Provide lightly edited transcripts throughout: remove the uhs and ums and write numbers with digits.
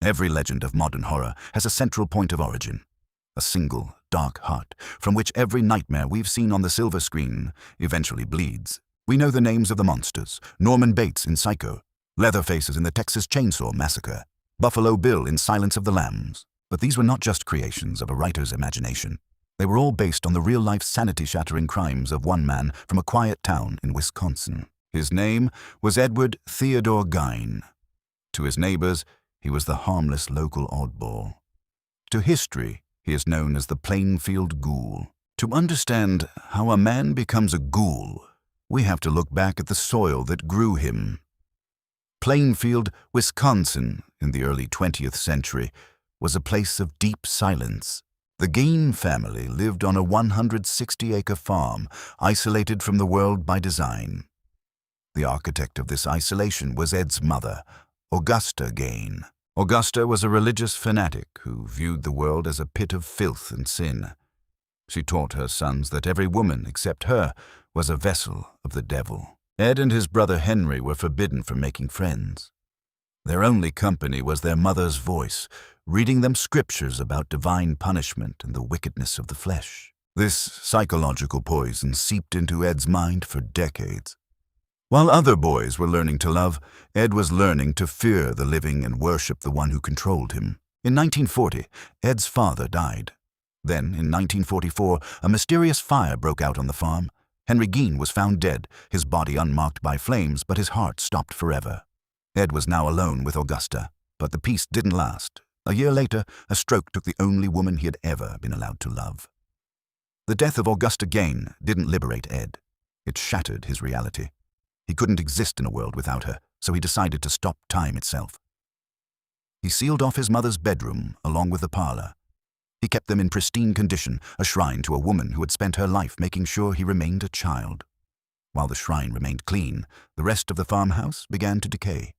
Every legend of modern horror has a central point of origin. A single, dark heart, from which every nightmare we've seen on the silver screen eventually bleeds. We know the names of the monsters: Norman Bates in Psycho, Leatherface in the Texas Chainsaw Massacre, Buffalo Bill in Silence of the Lambs. But these were not just creations of a writer's imagination. They were all based on the real-life sanity-shattering crimes of one man from a quiet town in Wisconsin. His name was Edward Theodore Gein. To his neighbors, he was the harmless local oddball. To history, he is known as the Plainfield Ghoul. To understand how a man becomes a ghoul, we have to look back at the soil that grew him. Plainfield, Wisconsin, in the early 20th century, was a place of deep silence. The Gein family lived on a 160-acre farm, isolated from the world by design. The architect of this isolation was Ed's mother, Augusta Gein. Augusta was a religious fanatic who viewed the world as a pit of filth and sin. She taught her sons that every woman except her was a vessel of the devil. Ed and his brother Henry were forbidden from making friends. Their only company was their mother's voice, reading them scriptures about divine punishment and the wickedness of the flesh. This psychological poison seeped into Ed's mind for decades. While other boys were learning to love, Ed was learning to fear the living and worship the one who controlled him. In 1940, Ed's father died. Then, in 1944, a mysterious fire broke out on the farm. Henry Gein was found dead, his body unmarked by flames, but his heart stopped forever. Ed was now alone with Augusta, but the peace didn't last. A year later, a stroke took the only woman he had ever been allowed to love. The death of Augusta Gein didn't liberate Ed. It shattered his reality. He couldn't exist in a world without her, so he decided to stop time itself. He sealed off his mother's bedroom along with the parlor. He kept them in pristine condition, a shrine to a woman who had spent her life making sure he remained a child. While the shrine remained clean, the rest of the farmhouse began to decay.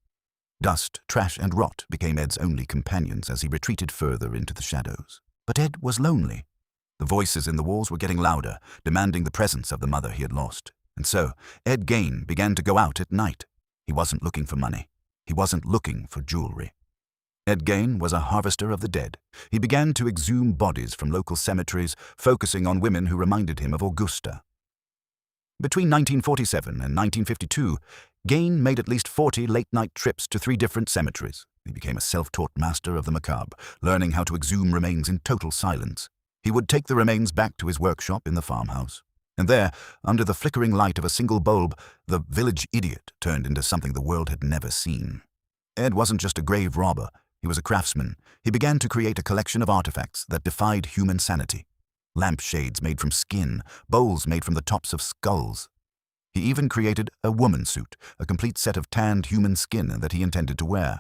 Dust, trash, and rot became Ed's only companions as he retreated further into the shadows. But Ed was lonely. The voices in the walls were getting louder, demanding the presence of the mother he had lost. And so, Ed Gein began to go out at night. He wasn't looking for money. He wasn't looking for jewelry. Ed Gein was a harvester of the dead. He began to exhume bodies from local cemeteries, focusing on women who reminded him of Augusta. Between 1947 and 1952, Gein made at least 40 late-night trips to 3 different cemeteries. He became a self-taught master of the macabre, learning how to exhume remains in total silence. He would take the remains back to his workshop in the farmhouse. And there, under the flickering light of a single bulb, the village idiot turned into something the world had never seen. Ed wasn't just a grave robber, he was a craftsman. He began to create a collection of artifacts that defied human sanity. Lampshades made from skin, bowls made from the tops of skulls. He even created a woman suit, a complete set of tanned human skin that he intended to wear.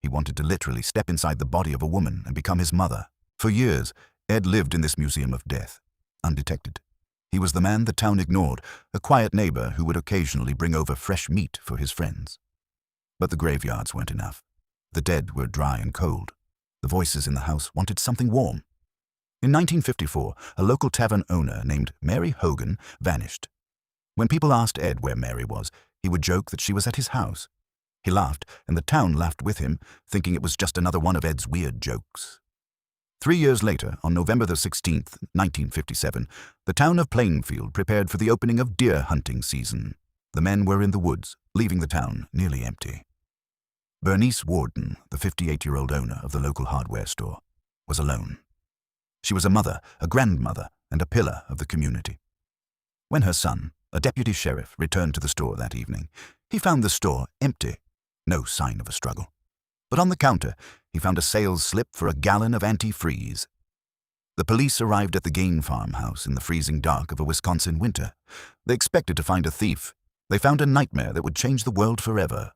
He wanted to literally step inside the body of a woman and become his mother. For years, Ed lived in this museum of death, undetected. He was the man the town ignored, a quiet neighbor who would occasionally bring over fresh meat for his friends. But the graveyards weren't enough. The dead were dry and cold. The voices in the house wanted something warm. In 1954, a local tavern owner named Mary Hogan vanished. When people asked Ed where Mary was, he would joke that she was at his house. He laughed, and the town laughed with him, thinking it was just another one of Ed's weird jokes. 3 years later, on November the 16th, 1957, the town of Plainfield prepared for the opening of deer hunting season. The men were in the woods, leaving the town nearly empty. Bernice Warden, the 58-year-old owner of the local hardware store, was alone. She was a mother, a grandmother, and a pillar of the community. When her son, a deputy sheriff, returned to the store that evening, he found the store empty, no sign of a struggle. But on the counter, he found a sales slip for a gallon of antifreeze. The police arrived at the Gein farmhouse in the freezing dark of a Wisconsin winter. They expected to find a thief. They found a nightmare that would change the world forever.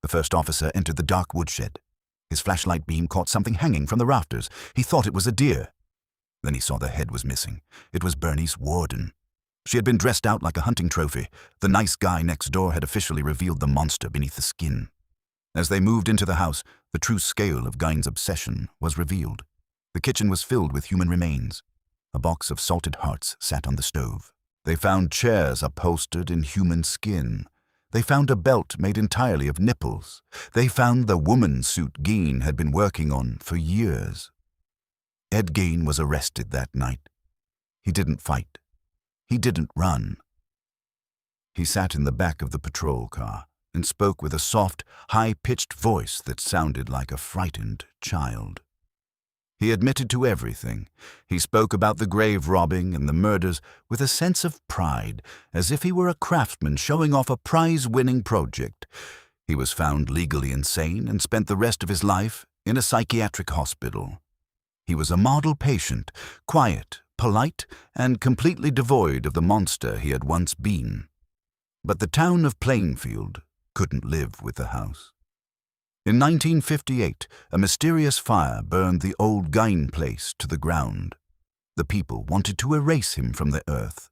The first officer entered the dark woodshed. His flashlight beam caught something hanging from the rafters. He thought it was a deer. Then he saw the head was missing. It was Bernice Warden. She had been dressed out like a hunting trophy. The nice guy next door had officially revealed the monster beneath the skin. As they moved into the house, the true scale of Gein's obsession was revealed. The kitchen was filled with human remains. A box of salted hearts sat on the stove. They found chairs upholstered in human skin. They found a belt made entirely of nipples. They found the woman suit Gein had been working on for years. Ed Gein was arrested that night. He didn't fight. He didn't run. He sat in the back of the patrol car and spoke with a soft, high-pitched voice that sounded like a frightened child. He admitted to everything. He spoke about the grave robbing and the murders with a sense of pride, as if he were a craftsman showing off a prize-winning project. He was found legally insane and spent the rest of his life in a psychiatric hospital. He was a model patient, quiet, polite, and completely devoid of the monster he had once been. But the town of Plainfield couldn't live with the house. In 1958, a mysterious fire burned the old Gein place to the ground. The people wanted to erase him from the earth.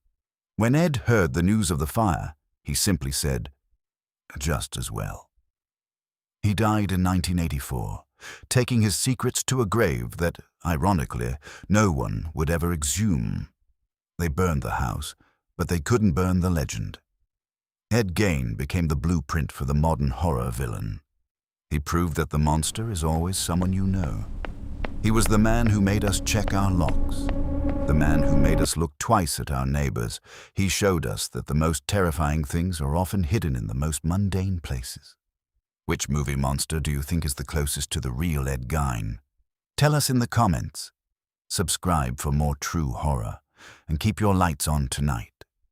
When Ed heard the news of the fire, he simply said, "Just as well." He died in 1984, taking his secrets to a grave that, ironically, no one would ever exhume. They burned the house, but they couldn't burn the legend. Ed Gein became the blueprint for the modern horror villain. He proved that the monster is always someone you know. He was the man who made us check our locks, the man who made us look twice at our neighbors. He showed us that the most terrifying things are often hidden in the most mundane places. Which movie monster do you think is the closest to the real Ed Gein? Tell us in the comments. Subscribe for more true horror, and keep your lights on tonight.